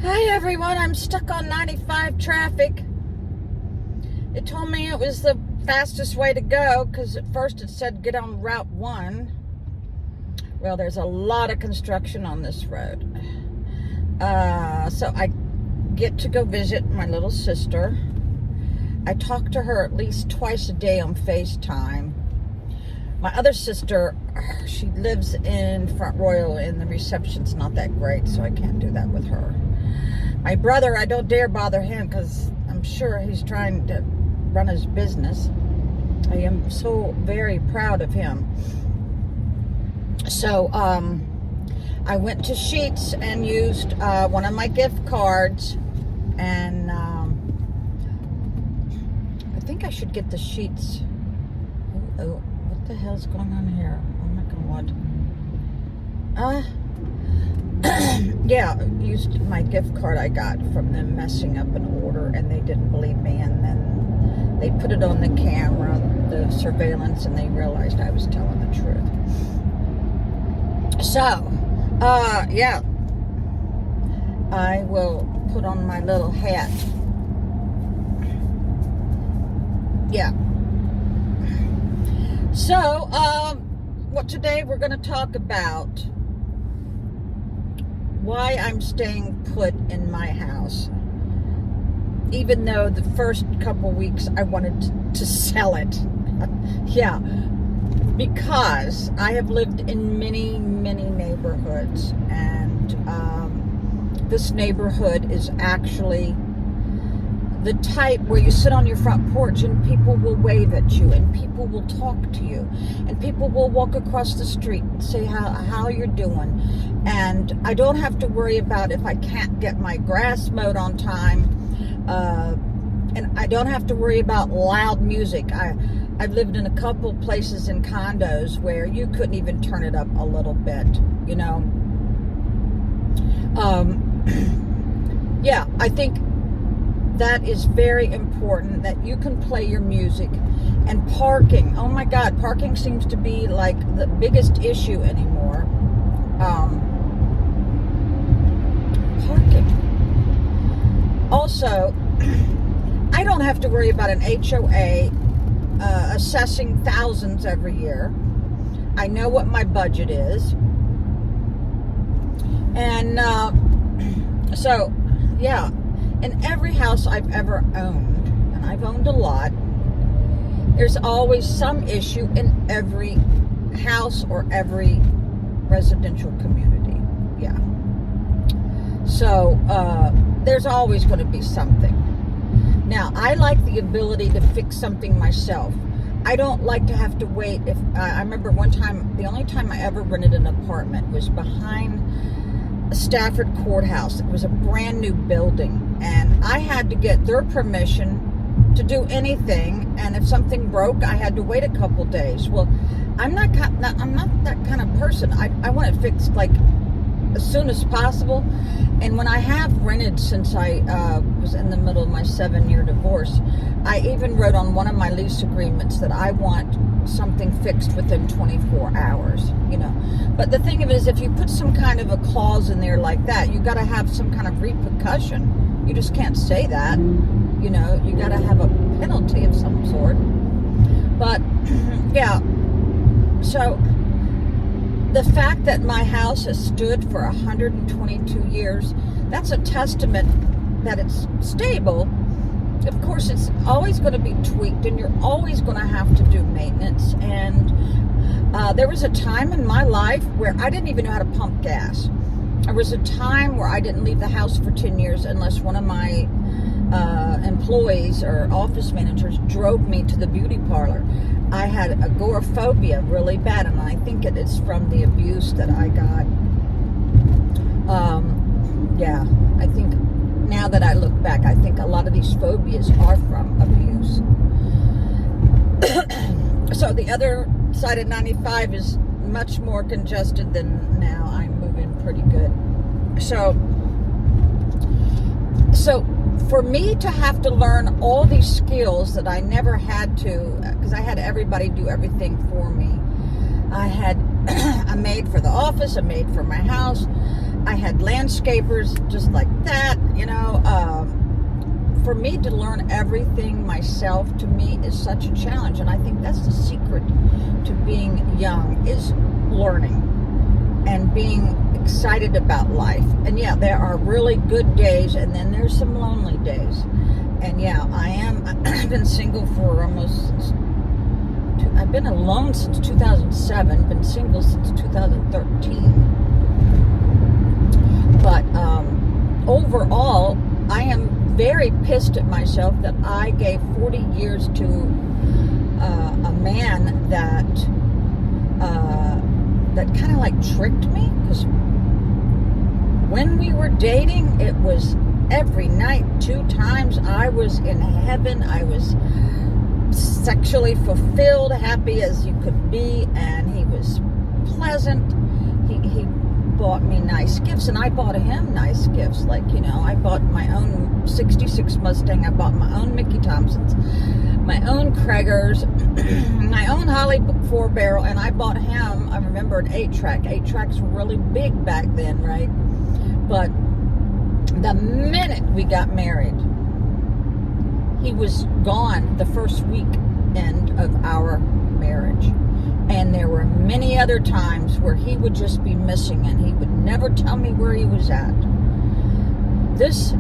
Hi everyone, I'm stuck on 95 traffic. It told me it was the fastest way to go because at first it said get on Route 1. Well, there's a lot of construction on this road. So I get to go visit my little sister. I talk to her at least twice a day on FaceTime. My other sister, she lives in Front Royal and the reception's not that great, so I can't do that with her. My brother, I don't dare bother him because I'm sure he's trying to run his business. I am so very proud of him. So I went to Sheetz and used one of my gift cards, and I think I should get the Sheetz. Oh, what the hell's going on here? Oh my God. Yeah, used my gift card I got from them messing up an order, and they didn't believe me, and then they put it on the camera, the surveillance, and they realized I was telling the truth. So, yeah, I will put on my little hat. Yeah. So, what today we're going to talk about why I'm staying put in my house, even though the first couple weeks I wanted to sell it. Yeah, because I have lived in many neighborhoods, and this neighborhood is actually the type where you sit on your front porch and people will wave at you, and people will talk to you, and people will walk across the street and say how you're doing. And I don't have to worry about if I can't get my grass mowed on time, and I don't have to worry about loud music. I've lived in a couple places in condos where you couldn't even turn it up a little bit, you know. Yeah, I think that is very important, that you can play your music. And parking, oh my God, parking seems to be like the biggest issue anymore. Parking. Also, I don't have to worry about an HOA assessing thousands every year. I know what my budget is. And so, yeah. In every house I've ever owned, and I've owned a lot, there's always some issue in every house or every residential community. Yeah. So there's always going to be something. Now, I like the ability to fix something myself. I don't like to have to wait. If I remember one time, the only time I ever rented an apartment was behind Stafford Courthouse. It was a brand new building, and I had to get their permission to do anything, and if something broke I had to wait a couple days. Well, I'm not that kind of person. I want it fixed like as soon as possible. And when I have rented since I was in the middle of my 7-year divorce, I even wrote on one of my lease agreements that I want something fixed within 24 hours, you know. But the thing of it is, if you put some kind of a clause in there like that, you got to have some kind of repercussion. You just can't say that, you know. You got to have a penalty of some sort. But yeah, so the fact that my house has stood for 122 years, that's a testament that it's stable. Of course, it's always going to be tweaked, and you're always going to have to do maintenance. And there was a time in my life where I didn't even know how to pump gas. There was a time where I didn't leave the house for 10 years unless one of my employees or office managers drove me to the beauty parlor. I had agoraphobia really bad, and I think it is from the abuse that I got. Yeah, I think now that I look back, I think a lot of these phobias are from abuse. So the other side of 95 is much more congested than now. I'm moving pretty good. So for me to have to learn all these skills that I never had to, because I had everybody do everything for me. I had a maid for the office, a maid for my house. I had landscapers just like that. for me to learn everything myself, to me, is such a challenge. And I think that's the secret to being young, is learning and being excited about life. And yeah, there are really good days, and then there's some lonely days. And yeah, I've been single for I've been alone since 2007, been single since 2013. But overall, I am very pissed at myself that I gave 40 years to a man that kind of like tricked me. Because when we were dating, it was every night, 2 times. I was in heaven. I was sexually fulfilled, happy as you could be, and he was pleasant. He bought me nice gifts, and I bought him nice gifts. Like, I bought my own 66 Mustang, I bought my own Mickey Thompsons, my own Krager's, my own Holly 4-barrel, and I bought him, I remember, an 8-track. 8-tracks were really big back then, right? But the minute we got married, he was gone the first weekend of our marriage. And there were many other times where he would just be missing, and he would never tell me where he was at. This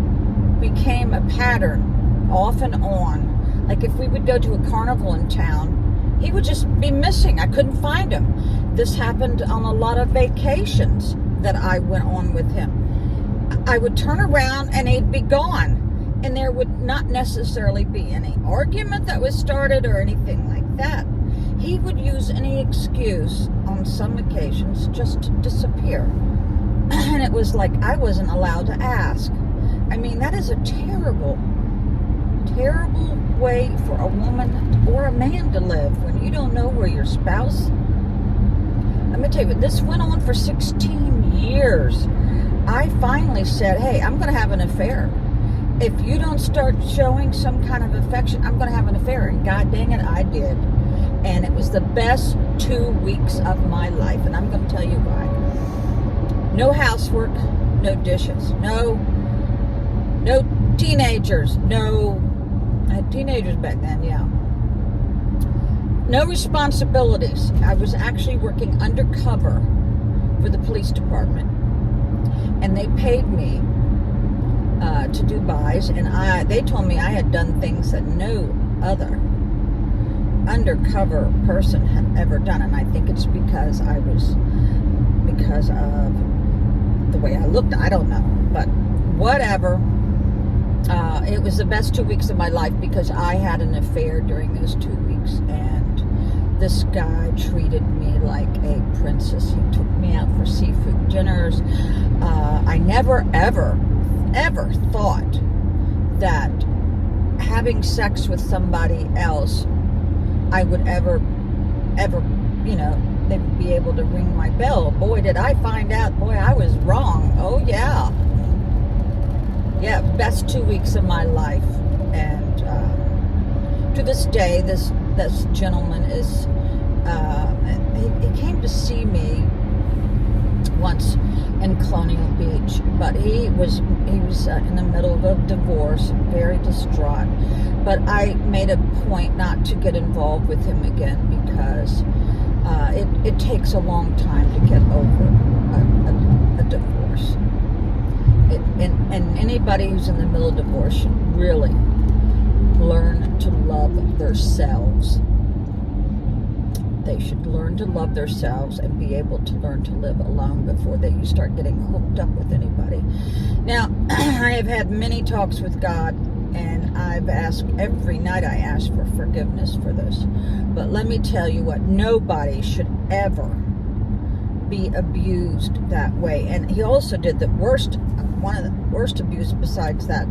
became a pattern off and on. Like, if we would go to a carnival in town, he would just be missing. I couldn't find him. This happened on a lot of vacations that I went on with him. I would turn around and he'd be gone. And there would not necessarily be any argument that was started or anything like that. He would use any excuse on some occasions just to disappear. And it was like I wasn't allowed to ask. I mean, that is a terrible, terrible way for a woman or a man to live, when you don't know where your spouse... Let me tell you, this went on for 16 years. I finally said, hey, I'm going to have an affair. If you don't start showing some kind of affection, I'm going to have an affair. And God dang it, I did. And it was the best 2 weeks of my life. And I'm going to tell you why. No housework, no dishes, no teenagers, I had teenagers back then, yeah. No responsibilities. I was actually working undercover for the police department. And they paid me to do buys, and they told me I had done things that no other undercover person had ever done, and I think it's because of the way I looked. I don't know, but whatever. It was the best 2 weeks of my life because I had an affair during those 2 weeks, and this guy treated me like a princess. He took me out for seafood dinners. I never, ever thought that having sex with somebody else, I would ever, they would be able to ring my bell. Boy, did I find out. Boy, I was wrong. Oh, yeah. Yeah, best 2 weeks of my life. And to this day, this gentleman is, he came to see me once in Colonial Beach, but he was in the middle of a divorce, very distraught. But I made a point not to get involved with him again because it takes a long time to get over a divorce. And anybody who's in the middle of divorce should really learn to love themselves. They should learn to love themselves and be able to learn to live alone before you start getting hooked up with anybody. Now, I have had many talks with God, and every night I ask for forgiveness for this. But let me tell you what, nobody should ever be abused that way. And he also did one of the worst abuse besides that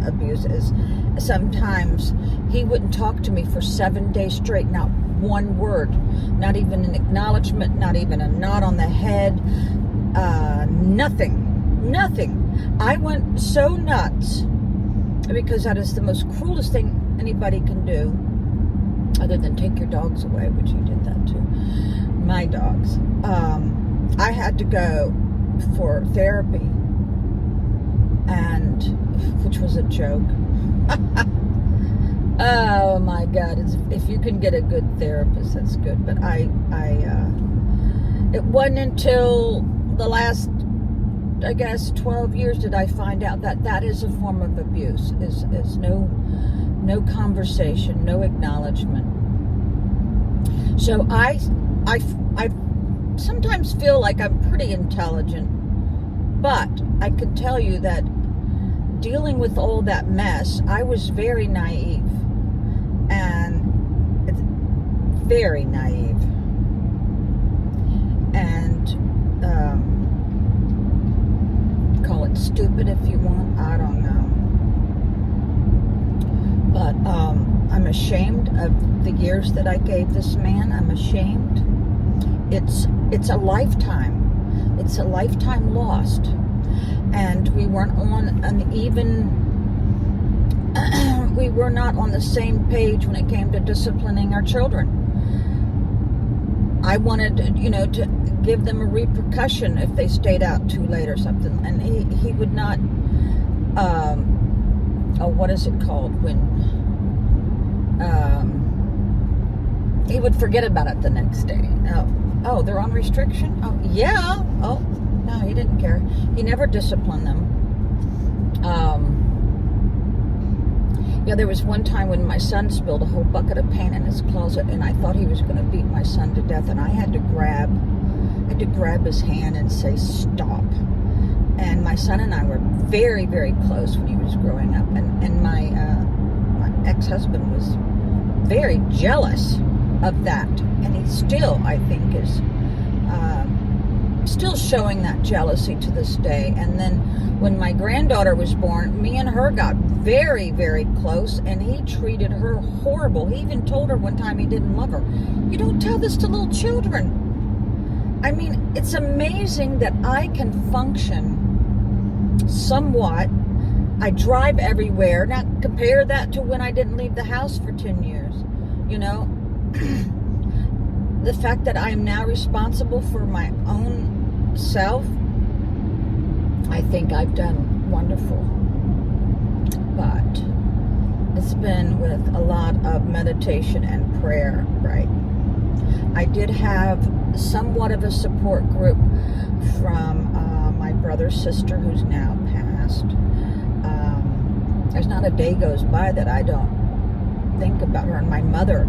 abuse is sometimes he wouldn't talk to me for 7 days straight, not one word, not even an acknowledgement, not even a nod on the head, nothing. I went so nuts because that is the most cruelest thing anybody can do, other than take your dogs away, which he did that too. My dogs. I had to go for therapy and which was a joke. Oh my God! If you can get a good therapist, that's good. But it wasn't until the last, I guess, 12 years did I find out that that is a form of abuse. Is no conversation, no acknowledgement. So I sometimes feel like I'm pretty intelligent, but I can tell you that dealing with all that mess, I was very naive. And it's very naive. And call it stupid if you want, I don't know. But I'm ashamed of the years that I gave this man. I'm ashamed. It's a lifetime. It's a lifetime lost. And we weren't on an even, we were not on the same page when it came to disciplining our children. I wanted, to give them a repercussion if they stayed out too late or something. And he would not, what is it called? When, he would forget about it the next day. Oh, they're on restriction? Oh, yeah. Oh, no, he didn't care. He never disciplined them. There was one time when my son spilled a whole bucket of paint in his closet, and I thought he was going to beat my son to death, and I had to grab his hand and say, stop. And my son and I were very, very close when he was growing up, and my ex-husband was very jealous of that, and he still, I think, is still showing that jealousy to this day. And then when my granddaughter was born, me and her got very, very close, and he treated her horrible. He even told her one time he didn't love her. You don't tell this to little children. I mean, it's amazing that I can function somewhat. I drive everywhere. Now compare that to when I didn't leave the house for 10 years. The fact that I'm now responsible for my own self, I think I've done wonderful. But it's been with a lot of meditation and prayer, right? I did have somewhat of a support group from my brother's sister, who's now passed. There's not a day goes by that I don't think about her. And my mother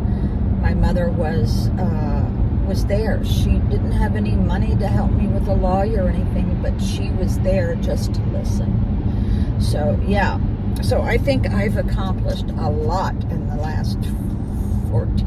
was there. She didn't have any money to help me with a lawyer or anything, but she was there just to listen. So yeah, so I think I've accomplished a lot in the last 14